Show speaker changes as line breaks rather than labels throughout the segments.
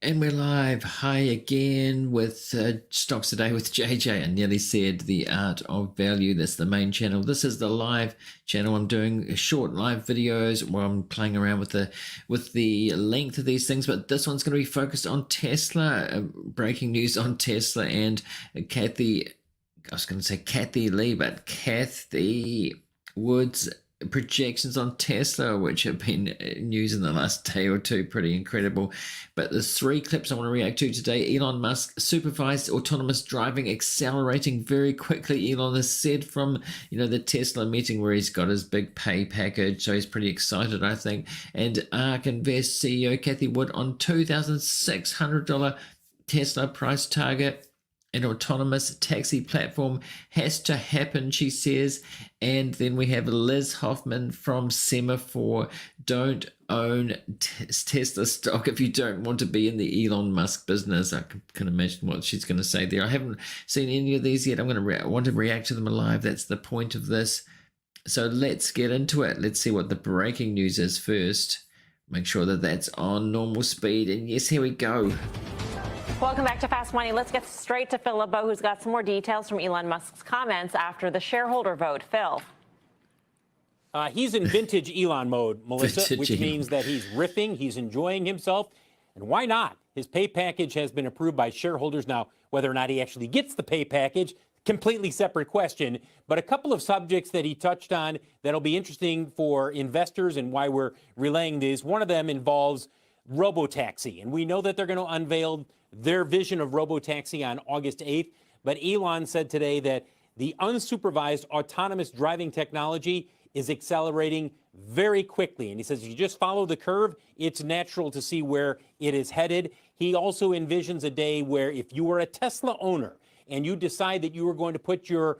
And we're live. Hi again with Stocks Today with JJ. I nearly said the art of value. That's the main channel. This is the live channel. I'm doing short live videos where I'm playing around with the length of these things. But this one's going to be focused on Tesla. Breaking news on Tesla and Cathie. I was going to say Cathie Lee, but Cathie Wood's projections on Tesla, which have been news in the last day or two, pretty incredible. But there's three clips I want to react to today. Elon Musk, supervised autonomous driving accelerating very quickly. Elon has said from the Tesla meeting where he's got his big pay package, so he's pretty excited, I think. And ARK Invest CEO Cathie Wood on $2,600 Tesla price target. An autonomous taxi platform has to happen, she says. And then we have Liz Hoffman from Semafor. Don't own Tesla stock if you don't want to be in the Elon Musk business. I can imagine what she's going to say there. I haven't seen any of these yet. I'm going to want to react to them live. That's the point of this. So let's get into it. Let's see what the breaking news is first. Make sure that that's on normal speed. And yes, here we go.
Welcome back to Fast Money. Let's get straight to Phil LeBeau, who's got some more details from Elon Musk's comments after the shareholder vote. Phil.
He's in vintage Elon mode, Melissa, which means that he's riffing, he's enjoying himself. And why not? His pay package has been approved by shareholders. Now, whether or not he actually gets the pay package, completely separate question. But a couple of subjects that he touched on that'll be interesting for investors and why we're relaying these. One of them involves Robotaxi. And we know that they're going to unveil their vision of Robotaxi on August 8th. But Elon said today that the unsupervised autonomous driving technology is accelerating very quickly. And he says, if you just follow the curve, it's natural to see where it is headed. He also envisions a day where if you were a Tesla owner and you decide that you were going to put your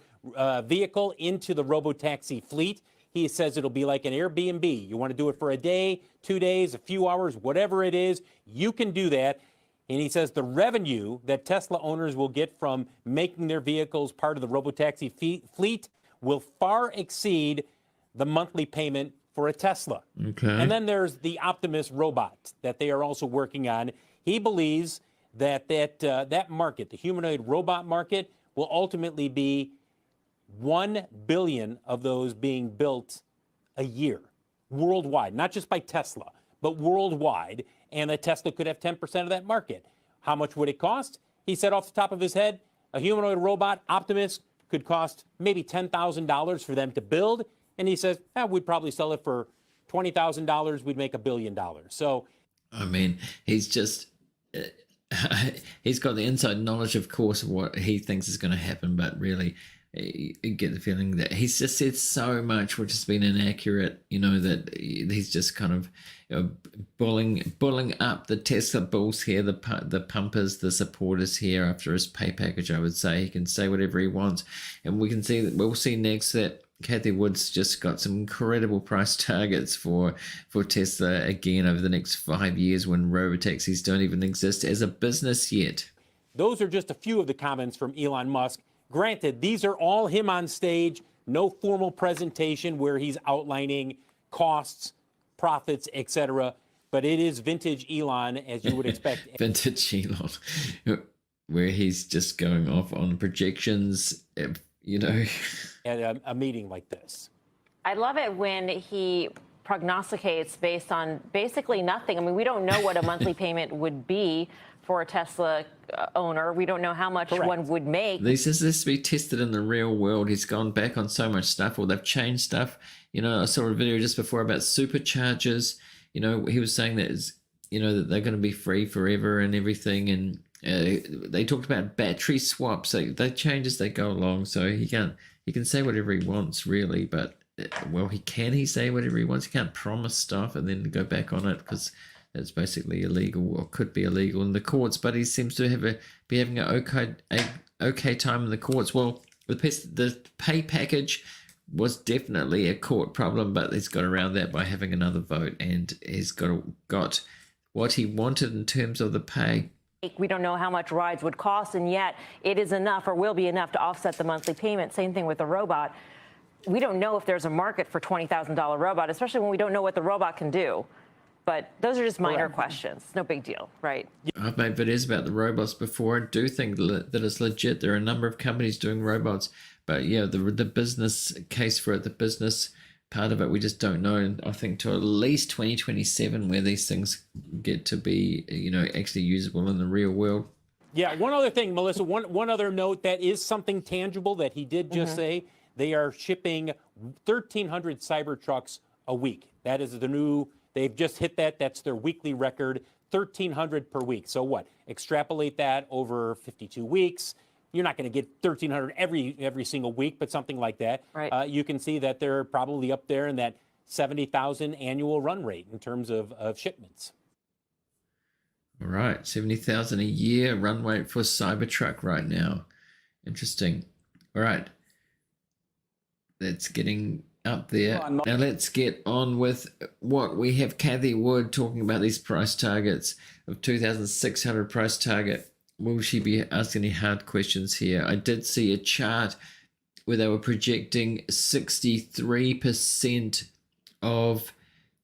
vehicle into the Robotaxi fleet, he says it'll be like an Airbnb. You want to do it for a day, 2 days, a few hours, whatever it is, you can do that. And he says the revenue that Tesla owners will get from making their vehicles part of the Robotaxi fleet will far exceed the monthly payment for a Tesla.
Okay.
And then there's the Optimus robot that they are also working on. He believes that that market, the humanoid robot market, will ultimately be 1 billion of those being built a year worldwide, not just by Tesla, but worldwide. And that Tesla could have 10% of that market. How much would it cost? He said off the top of his head, a humanoid robot, Optimus, could cost maybe $10,000 for them to build. And he says, we'd probably sell it for $20,000. We'd make $1 billion. So,
I mean, he's just, he's got the inside knowledge, of course, of what he thinks is going to happen. But really, you get the feeling that he's just said so much which has been inaccurate, that he's just kind of bulling up the Tesla bulls here, the pumpers, the supporters here after his pay package. I would say he can say whatever he wants, and we'll see next that Cathie Wood's just got some incredible price targets for Tesla again over the next 5 years when robotaxis don't even exist as a business yet.
Those are just a few of the comments from Elon Musk. Granted, these are all him on stage, no formal presentation where he's outlining costs, profits, etc. But it is vintage Elon, as you would expect.
Vintage Elon, where he's just going off on projections, At
a meeting like this.
I love it when he prognosticates based on basically nothing. I mean, we don't know what a monthly payment would be for a Tesla owner. We don't know how much one would make.
He says this to be tested in the real world. He's gone back on so much stuff, or they've changed stuff. I saw a video just before about superchargers. He was saying that that they're going to be free forever and everything. And they talked about battery swaps. They change as they go along. So he can say whatever he wants, really. But he say whatever he wants. He can't promise stuff and then go back on it because that's basically illegal, or could be illegal in the courts. But he seems to be having an okay time in the courts. Well, the pay package was definitely a court problem, but he's got around that by having another vote, and he's got what he wanted in terms of the pay.
We don't know how much rides would cost, and yet it is enough or will be enough to offset the monthly payment. Same thing with the robot. We don't know if there's a market for $20,000 robot, especially when we don't know what the robot can do. But those are just minor questions. No big deal, right?
I've made videos about the robots before. I do think that it's legit. There are a number of companies doing robots, but yeah, the business case for it, the business part of it, we just don't know. And I think to at least 2027 where these things get to be, actually usable in the real world.
Yeah, one other thing, Melissa, one other note that is something tangible that he did just say. They are shipping 1,300 Cybertrucks a week. That is the new, they've just hit that. That's their weekly record, 1,300 per week. So what? Extrapolate that over 52 weeks. You're not going to get 1,300 every single week, but something like that.
Right.
You can see that they're probably up there in that 70,000 annual run rate in terms of shipments.
All right, 70,000 a year run rate for Cybertruck right now. Interesting. All right. That's getting up there. Now let's get on with what we have. Cathie Wood talking about these price targets of 2,600 price target. Will she be asking any hard questions here? I did see a chart where they were projecting 63% of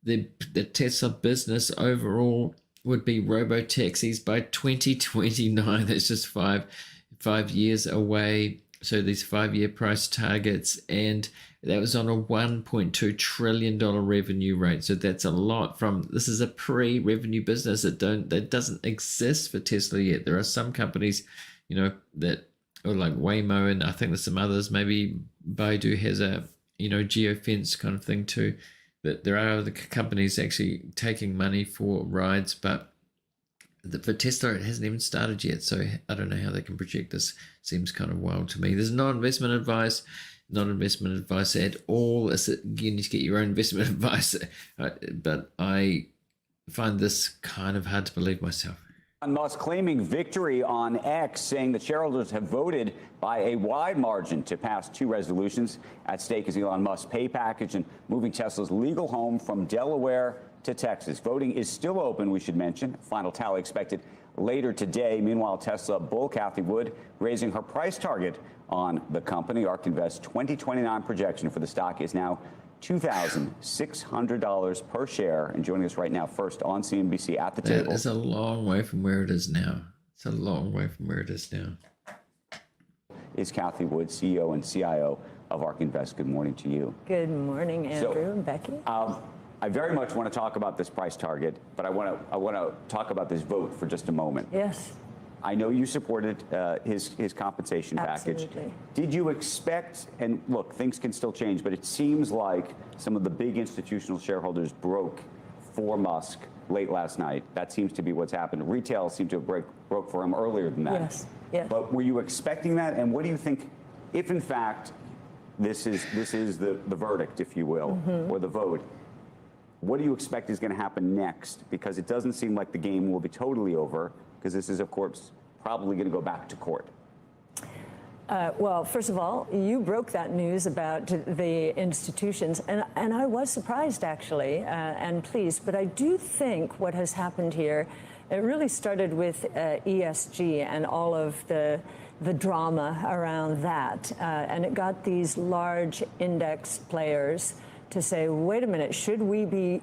the Tesla business overall would be robotaxis by 2029. That's just five years away. So these 5-year price targets, and that was on a $1.2 trillion revenue rate. So that's a lot from, this is a pre-revenue business that doesn't exist for Tesla yet. There are some companies, that are like Waymo, and I think there's some others, maybe Baidu has a, geofence kind of thing too. That there are other companies actually taking money for rides, but for Tesla, it hasn't even started yet. So I don't know how they can project this. Seems kind of wild to me. There's no investment advice, not investment advice at all. You need to get your own investment advice. But I find this kind of hard to believe myself.
Elon Musk claiming victory on X, saying that shareholders have voted by a wide margin to pass 2 resolutions. At stake is Elon Musk's pay package and moving Tesla's legal home from Delaware to Texas. Voting is still open, we should mention. Final tally expected later today. Meanwhile, Tesla bull Cathie Wood raising her price target on the company. ARK Invest 2029 projection for the stock is now $2,600 per share. And joining us right now, first on CNBC at the table.
It's a long way from where it is now. It's a long way from where it is now.
Is Cathie Wood, CEO and CIO of ARK Invest. Good morning to you.
Good morning, Andrew and Becky.
I very much want to talk about this price target, but I want to talk about this vote for just a moment.
Yes.
I know you supported his compensation package.
Absolutely.
Did you expect, and look, things can still change, but it seems like some of the big institutional shareholders broke for Musk late last night. That seems to be what's happened. Retail seemed to have broke for him earlier than that.
Yes. Yes.
But were you expecting that? And what do you think, if in fact this is the verdict, if you will, or the vote? What do you expect is going to happen next? Because it doesn't seem like the game will be totally over, because this is, of course, probably going to go back to court.
Well, first of all, you broke that news about the institutions, and I was surprised, actually, and pleased. But I do think what has happened here, it really started with ESG and all of the drama around that, and it got these large index players to say, wait a minute, should we be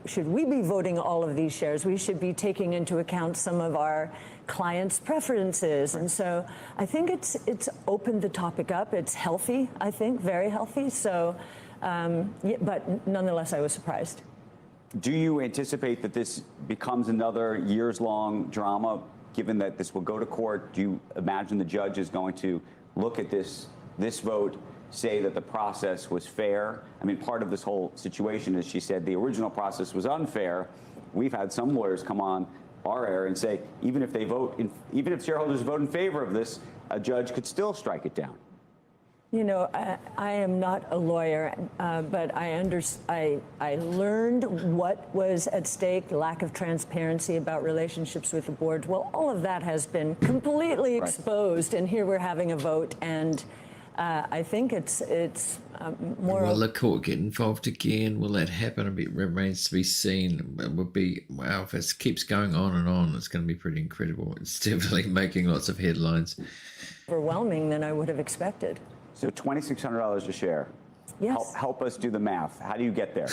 voting all of these shares? We should be taking into account some of our clients' preferences. And so I think it's opened the topic up. It's healthy, I think, very healthy. So, yeah, but nonetheless, I was surprised.
Do you anticipate that this becomes another years-long drama, given that this will go to court? Do you imagine the judge is going to look at this vote, say that the process was fair? I mean, part of this whole situation is, she said, the original process was unfair. We've had some lawyers come on our air and say, even if shareholders vote in favor of this, a judge could still strike it down.
You know, I am not a lawyer, but I learned what was at stake, lack of transparency about relationships with the board. Well, all of that has been completely exposed, and here we're having a vote, and I think it's more.
Will the court get involved again? Will that happen? It remains to be seen. It would be, wow, if it keeps going on, it's going to be pretty incredible. It's definitely making lots of headlines.
Overwhelming than I would have expected.
So $2,600 a share.
Yes.
Help us do the math. How do you get there?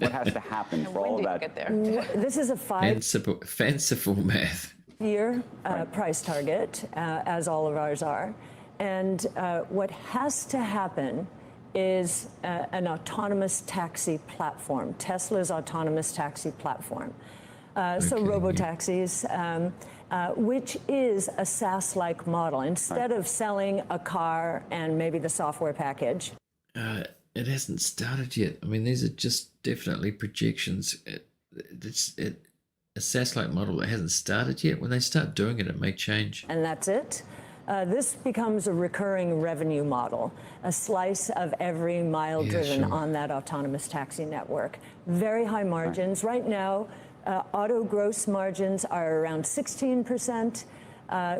What has to happen for all of that?
Get there?
This is a
fanciful math.
five-year price target, as all of ours are. And what has to happen is an autonomous taxi platform, Tesla's autonomous taxi platform. So robotaxis, which is a SaaS-like model. Instead of selling a car and maybe the software package.
It hasn't started yet. I mean, these are just definitely projections. It's a SaaS-like model that hasn't started yet. When they start doing it, it may change.
And that's it. This becomes a recurring revenue model, a slice of every mile driven on that autonomous taxi network. Very high margins. Right now, auto gross margins are around 16%.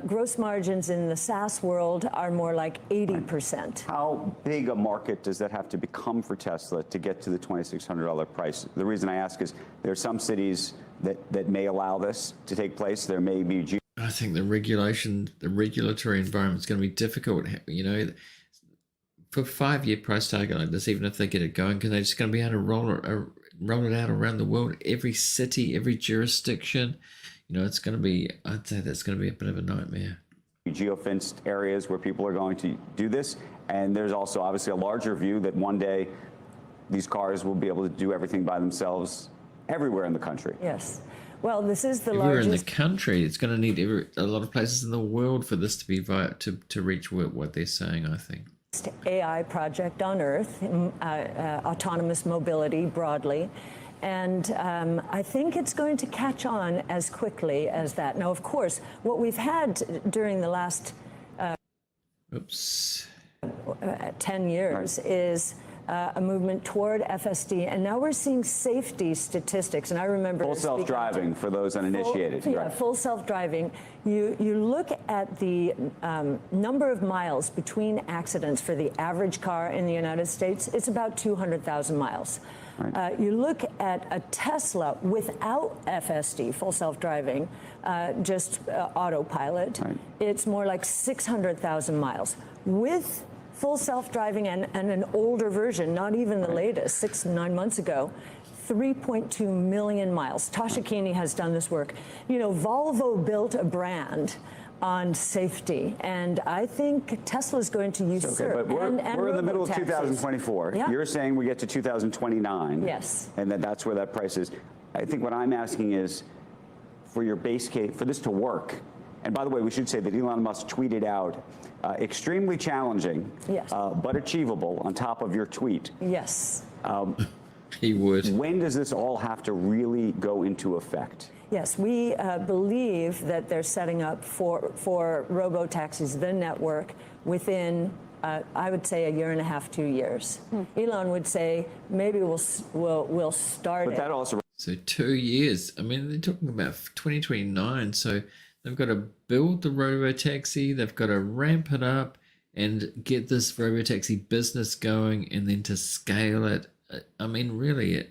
Gross margins in the SaaS world are more like 80%.
How big a market does that have to become for Tesla to get to the $2,600 price? The reason I ask is there are some cities that may allow this to take place. There may be...
I think the regulatory environment is going to be difficult. You know, for a 5-year price target like this, even if they get it going, because they're just going to be able to roll it out around the world, every city, every jurisdiction. You know, it's going to be, I'd say that's going to be a bit of a nightmare.
Geofenced areas where people are going to do this. And there's also obviously a larger view that one day these cars will be able to do everything by themselves everywhere in the country.
Yes. Well, this is the
everywhere
largest...
in the country. It's going to need a lot of places in the world for this to be to reach what they're saying, I think.
AI project on Earth, autonomous mobility broadly. And I think it's going to catch on as quickly as that. Now, of course, what we've had during the last 10 years is a movement toward FSD, and now we're seeing safety statistics. And I remember
full self-driving for those uninitiated.
Full self-driving. You look at the number of miles between accidents for the average car in the United States. It's about 200,000 miles. Right. You look at a Tesla without FSD, full self-driving, just autopilot. Right. It's more like 600,000 miles. With full self-driving and an older version, not even the latest, 6 and 9 months ago, 3.2 million miles. Tasha Keeney has done this work. You know, Volvo built a brand on safety, and I think Tesla's going to usurp.
Okay, but we're in the middle of 2024. Yeah. You're saying we get to 2029.
Yes.
And that's where that price is. I think what I'm asking is, for your base case, for this to work, and by the way, we should say that Elon Musk tweeted out, extremely challenging, yes, but achievable on top of your tweet.
Yes.
He would.
When does this all have to really go into effect?
Yes, we believe that they're setting up for robotaxis, the network, within, I would say, 1.5 to 2 years. Elon would say maybe we'll start
but
it.
That also...
So 2 years. I mean, they're talking about 2029. So they've got to build the robotaxi, they've got to ramp it up and get this robotaxi business going, and then to scale it. I mean, really,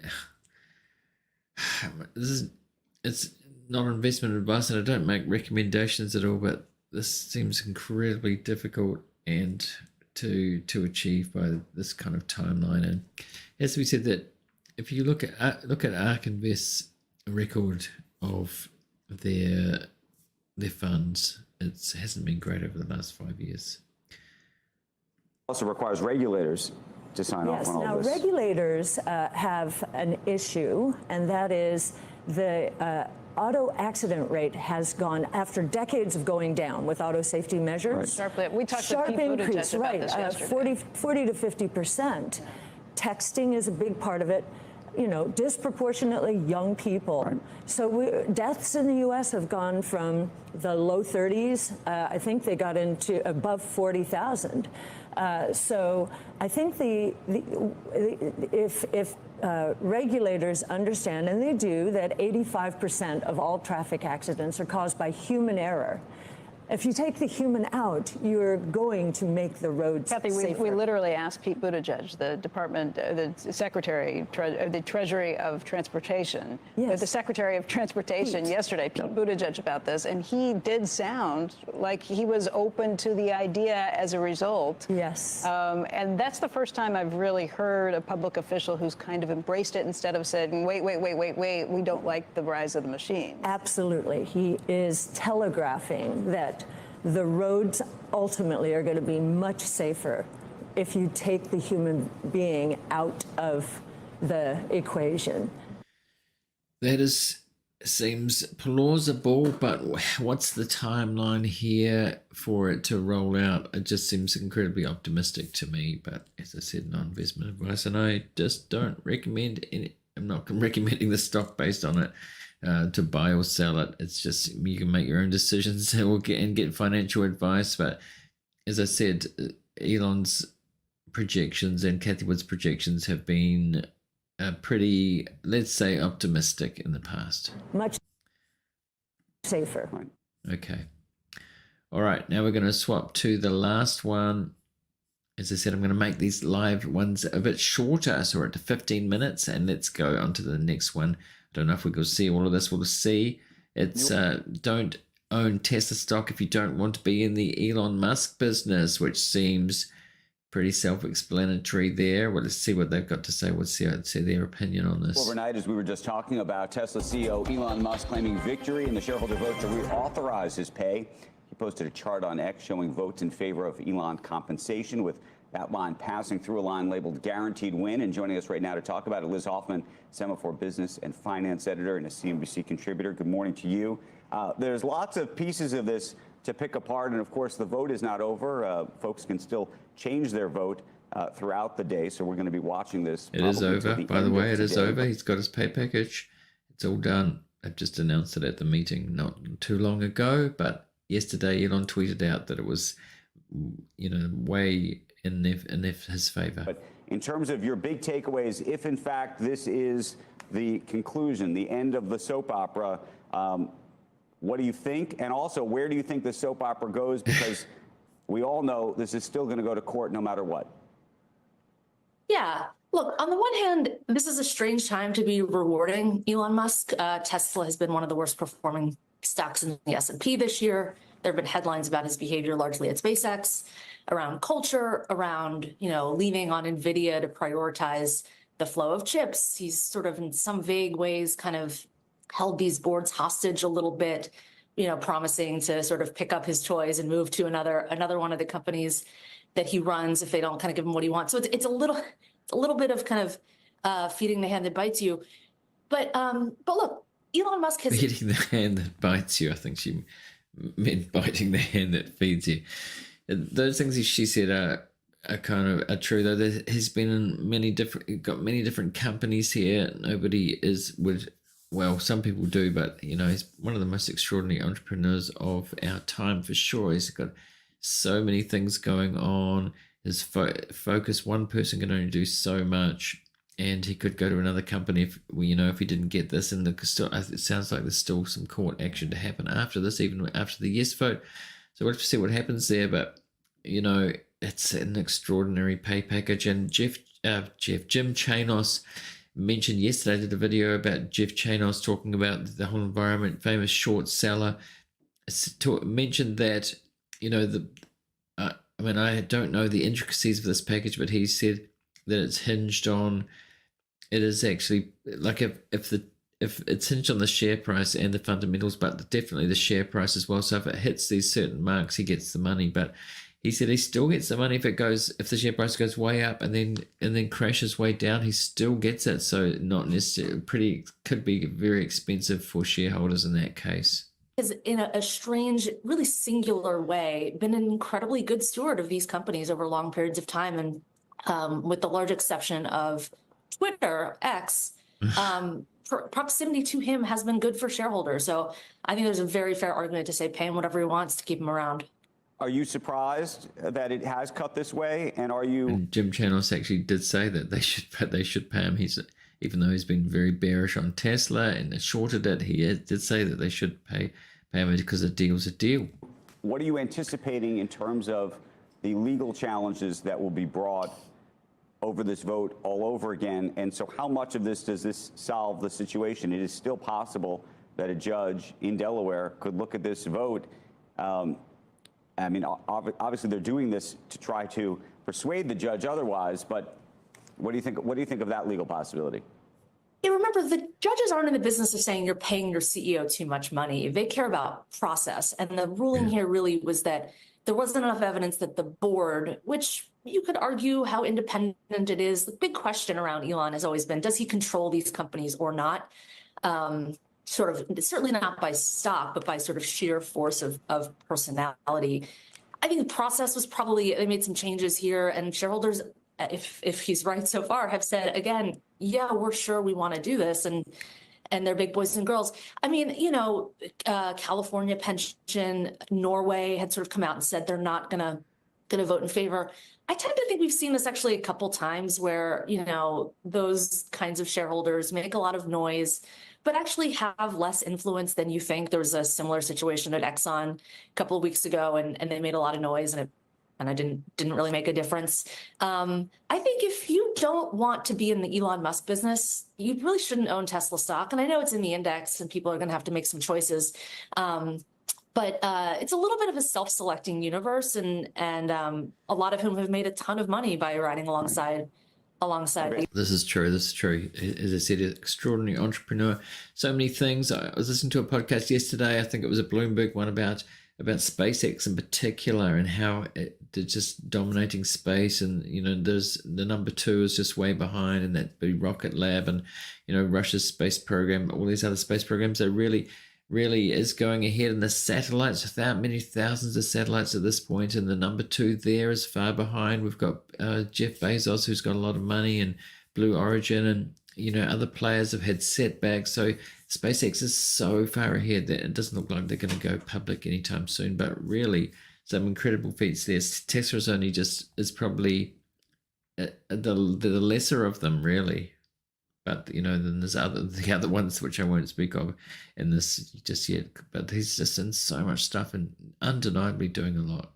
it's not investment advice, and I don't make recommendations at all, but this seems incredibly difficult and to achieve by this kind of timeline. And as we said, that if you look at ARK Invest's record of their funds, it hasn't been great over the last 5 years.
Also requires regulators to sign off on all this.
Now, regulators have an issue, and that is the auto accident rate has gone, after decades of going down with auto safety measures.
Right. Sharply. We talked
Sharp
to Pete
increase,
about
right?
This yesterday.
40 to 50%. Texting is a big part of it. You know, disproportionately young people. Right. So deaths in the U.S. have gone from the low 30s. I think they got into above 40,000. So I think if regulators understand, and they do, that 85% of all traffic accidents are caused by human error, If you take the human out, you're going to make the roads
Cathie,
safer.
we literally asked Pete Buttigieg, the Secretary, the Treasury of Transportation,
Yes.
the Secretary of Transportation yesterday, Pete Buttigieg, about this, and he did sound like he was open to the idea as a result.
Yes.
And that's the first time I've really heard a public official who's kind of embraced it instead of saying, wait, we don't like the rise of the machine.
Absolutely. He is telegraphing that the roads ultimately are going to be much safer if you take the human being out of the equation.
That seems plausible, but what's the timeline here for it to roll out? It just seems incredibly optimistic to me, but as I said, non-investment advice, and I just don't recommend any. I'm not recommending the stock based on it. To buy or sell it. It's just you can make your own decisions and get financial advice. But as I said, Elon's projections and Cathie Wood's projections have been pretty, let's say, optimistic in the past.
Much safer.
Okay. All right. Now we're going to swap to the last one. As I said, I'm going to make these live ones a bit shorter, so we're at 15 minutes, and let's go on to the next one. I don't know if we can see all of this. We'll see. It's don't own Tesla stock if you don't want to be in the Elon Musk business, which seems pretty self-explanatory there. Well, let's see what they've got to say. We'll see their opinion on this.
Overnight, as we were just talking about, Tesla CEO Elon Musk claiming victory in the shareholder vote to reauthorize his pay. He posted a chart on X showing votes in favor of Elon compensation, with that line passing through a line labeled guaranteed win. And joining us right now to talk about it, Liz Hoffman, Semafor business and finance editor and a CNBC contributor. Good morning to you. There's lots of pieces of this to pick apart. And of course, the vote is not over. Folks can still change their vote throughout the day. So we're going to be watching this.
It is over, by the way. It is over. He's got his pay package. It's all done. I've just announced it at the meeting not too long ago. But yesterday, Elon tweeted out that it was, way in his favor.
But in terms of your big takeaways, if in fact this is the conclusion, the end of the soap opera, what do you think? And also, where do you think the soap opera goes? Because we all know this is still going to go to court no matter what.
Yeah. Look, on the one hand, this is a strange time to be rewarding Elon Musk. Tesla has been one of the worst performing stocks in the S&P this year. There have been headlines about his behavior largely at SpaceX, around culture, around, leaning on NVIDIA to prioritize the flow of chips. He's sort of in some vague ways kind of held these boards hostage a little bit, promising to sort of pick up his toys and move to another one of the companies that he runs if they don't kind of give him what he wants. So it's a little bit of kind of feeding the hand that bites you. But look, Elon Musk has
feeding the hand that bites you. I think she meant biting the hand that feeds you. Those things she said are kind of true, though. He's been in got many different companies here. Nobody well, some people do, but he's one of the most extraordinary entrepreneurs of our time for sure. He's got so many things going on. His focus, one person can only do so much, and he could go to another company if he didn't get this. And it sounds like there's still some court action to happen after this, even after the yes vote. So we'll have to see what happens there. But it's an extraordinary pay package. And Jim Chanos mentioned yesterday, I did a video about Jeff Chanos talking about the whole environment, famous short seller, mentioned that, I don't know the intricacies of this package, but he said that it's hinged on, it is actually like if it's hinged on the share price and the fundamentals, but definitely the share price as well. So if it hits these certain marks, he gets the money. But he said he still gets the money if the share price goes way up and then crashes way down. He still gets it. So not necessarily could be very expensive for shareholders in that case.
Has, in a strange, really singular way, been an incredibly good steward of these companies over long periods of time, and with the large exception of Twitter, X. Proximity to him has been good for shareholders. So I think there's a very fair argument to say pay him whatever he wants to keep him around.
Are you surprised that it has cut this way? And are you? And
Jim Chanos actually did say that they should pay him. Even though he's been very bearish on Tesla and shorted it, he did say that they should pay him because a deal's a deal.
what are you anticipating in terms of the legal challenges that will be brought over this vote all over again? And so how much of this does this solve the situation? It is still possible that a judge in Delaware could look at this vote. I mean, obviously they're doing this to try to persuade the judge otherwise, but what do you think? What do you think of that legal possibility?
Yeah, remember, the judges aren't in the business of saying you're paying your CEO too much money. They care about process. And the ruling here really was that there wasn't enough evidence that the board, which you could argue how independent it is. The big question around Elon has always been, does he control these companies or not? Sort of, certainly not by stock, but by sort of sheer force of personality. I think the process was probably, they made some changes here, and shareholders, if he's right so far, have said, again, yeah, we're sure we want to do this. And they're big boys and girls. I mean, you know, California pension, Norway had sort of come out and said they're not gonna vote in favor. I tend to think we've seen this actually a couple times where, you know, those kinds of shareholders make a lot of noise, but actually have less influence than you think. There was a similar situation at Exxon a couple of weeks ago, and they made a lot of noise, and it didn't really make a difference. I think if you don't want to be in the Elon Musk business, you really shouldn't own Tesla stock. And I know it's in the index and people are going to have to make some choices. But it's a little bit of a self-selecting universe, and a lot of whom have made a ton of money by riding alongside.
This is true. This is true. As I said, extraordinary entrepreneur. So many things. I was listening to a podcast yesterday. I think it was a Bloomberg one about SpaceX in particular, and how they're just dominating space. And, you know, there's the number 2 is just way behind, and that big rocket lab, and, you know, Russia's space program, all these other space programs are really is going ahead. And the satellites, without many thousands of satellites at this point, and the number 2 there is far behind. We've got Jeff Bezos, who's got a lot of money, and Blue Origin, and, you know, other players have had setbacks. So SpaceX is so far ahead that it doesn't look like they're going to go public anytime soon. But really, some incredible feats there. Tesla's only is probably the lesser of them, really. But, you know, then there's the other ones which I won't speak of in this just yet. But he's just in so much stuff and undeniably doing a lot.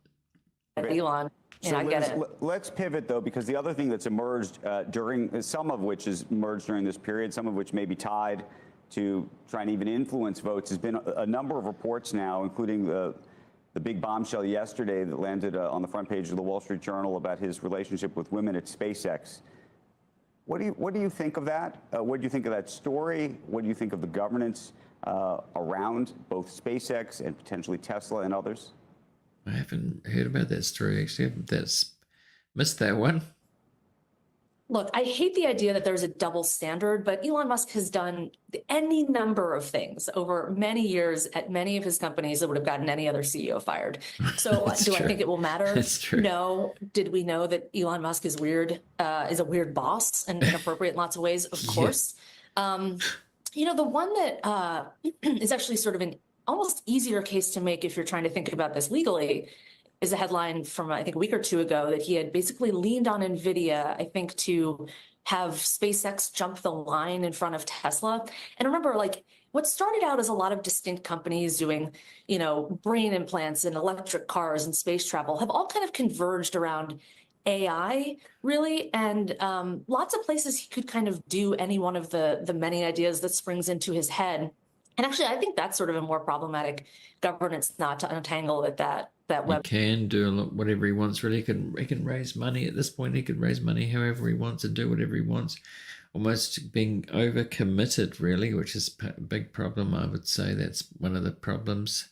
Elon.
So
I get it.
Let's pivot, though, because the other thing that's emerged some of which has emerged during this period, some of which may be tied to trying to even influence votes, has been a number of reports now, including the big bombshell yesterday that landed on the front page of the Wall Street Journal about his relationship with women at SpaceX. What do you think of that? What do you think of that story? What do you think of the governance around both SpaceX and potentially Tesla and others?
I haven't heard about that story, actually. That's missed that one.
Look, I hate the idea that there's a double standard, but Elon Musk has done any number of things over many years at many of his companies that would have gotten any other CEO fired. So do I think it will matter?
That's true.
No. Did we know that Elon Musk is weird, is a weird boss and inappropriate in lots of ways? Of course. You know, the one that is actually sort of an almost easier case to make if you're trying to think about this legally is a headline from, I think, a week or two ago that he had basically leaned on NVIDIA, I think, to have SpaceX jump the line in front of Tesla. And remember, like, what started out as a lot of distinct companies doing, you know, brain implants and electric cars and space travel have all kind of converged around AI, really. And lots of places he could kind of do any one of the many ideas that springs into his head. And actually, I think that's sort of a more problematic governance knot to untangle at that web.
He can do whatever he wants, really. He can raise money at this point. He can raise money however he wants and do whatever he wants. Almost being overcommitted, really, which is a big problem, I would say. That's one of the problems,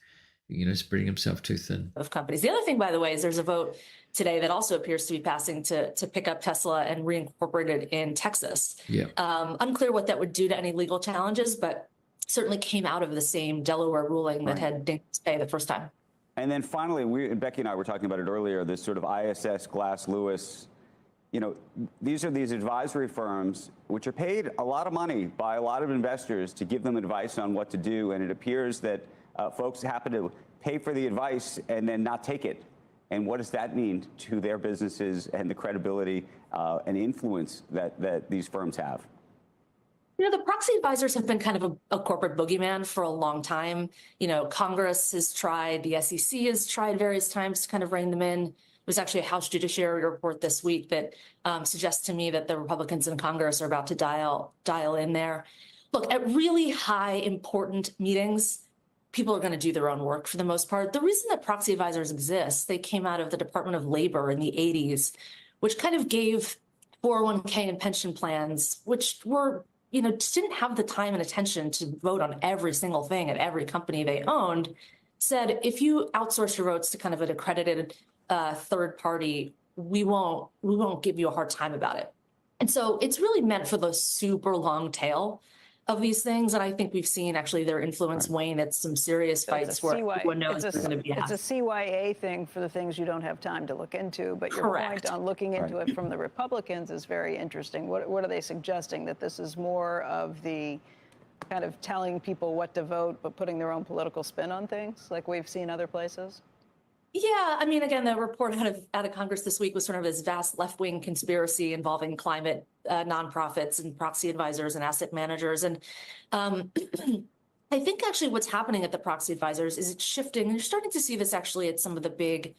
you know, spreading himself too thin.
Of companies. The other thing, by the way, is there's a vote today that also appears to be passing to pick up Tesla and reincorporate it in Texas.
Yeah.
Unclear what that would do to any legal challenges, but certainly came out of the same Delaware ruling that had dinged pay the first time.
And then finally, Becky and I were talking about it earlier, this sort of ISS, Glass Lewis, you know, these are these advisory firms which are paid a lot of money by a lot of investors to give them advice on what to do. And it appears that folks happen to pay for the advice and then not take it. And what does that mean to their businesses and the credibility and influence that these firms have?
The proxy advisors have been kind of a corporate boogeyman for a long time. Congress has tried, the SEC has tried various times to kind of rein them in. There was actually a House Judiciary report this week that suggests to me that the Republicans in Congress are about to dial in there. Look, at really high, important meetings, people are going to do their own work for the most part. The reason that proxy advisors exist, they came out of the Department of Labor in the 80s, which kind of gave 401k and pension plans, which were didn't have the time and attention to vote on every single thing at every company they owned, said, if you outsource your votes to kind of an accredited third party, we won't give you a hard time about it. And so it's really meant for the super long tail of these things. And I think we've seen actually their influence wane at some serious fights where everyone knows it's going to be
It's a CYA thing for the things you don't have time to look into. But your point on looking into it from the Republicans is very interesting. What are they suggesting? That this is more of the kind of telling people what to vote, but putting their own political spin on things like we've seen other places?
Yeah, I mean, again, the report out of Congress this week was sort of this vast left-wing conspiracy involving climate nonprofits and proxy advisors and asset managers. And I think actually what's happening at the proxy advisors is it's shifting. And you're starting to see this actually at some of the big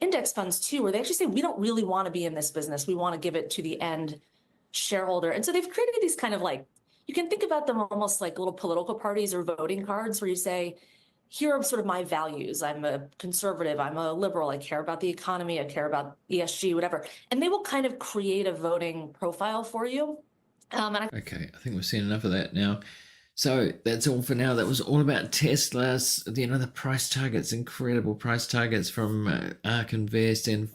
index funds too, where they actually say, we don't really want to be in this business. We want to give it to the end shareholder. And so they've created these kind of you can think about them almost like little political parties or voting cards where you say, here are sort of my values. I'm a conservative. I'm a liberal. I care about the economy. I care about ESG, whatever. And they will kind of create a voting profile for you.
Okay, I think we've seen enough of that now. So that's all for now. That was all about Tesla's, the price targets, incredible price targets from ARK Invest, and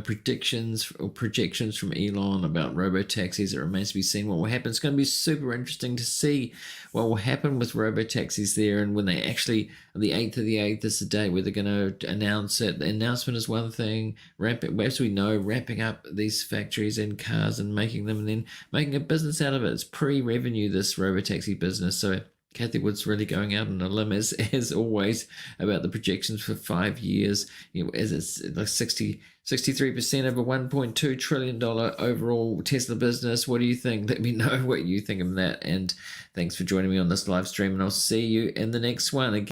predictions or projections from Elon about robotaxis. It remains to be seen what will happen. It's going to be super interesting to see what will happen with robotaxis there, and when they actually, the 8th of the 8th is the date where they're going to announce it. The announcement is one thing, as we know, wrapping up these factories and cars and making them, and then making a business out of it. It's pre-revenue, this robotaxi business. So Cathie Wood's really going out on a limb, as always, about the projections for 5 years. As it's like 63% of a $1.2 trillion overall Tesla business. What do you think? Let me know what you think of that. And thanks for joining me on this live stream, and I'll see you in the next one. Again,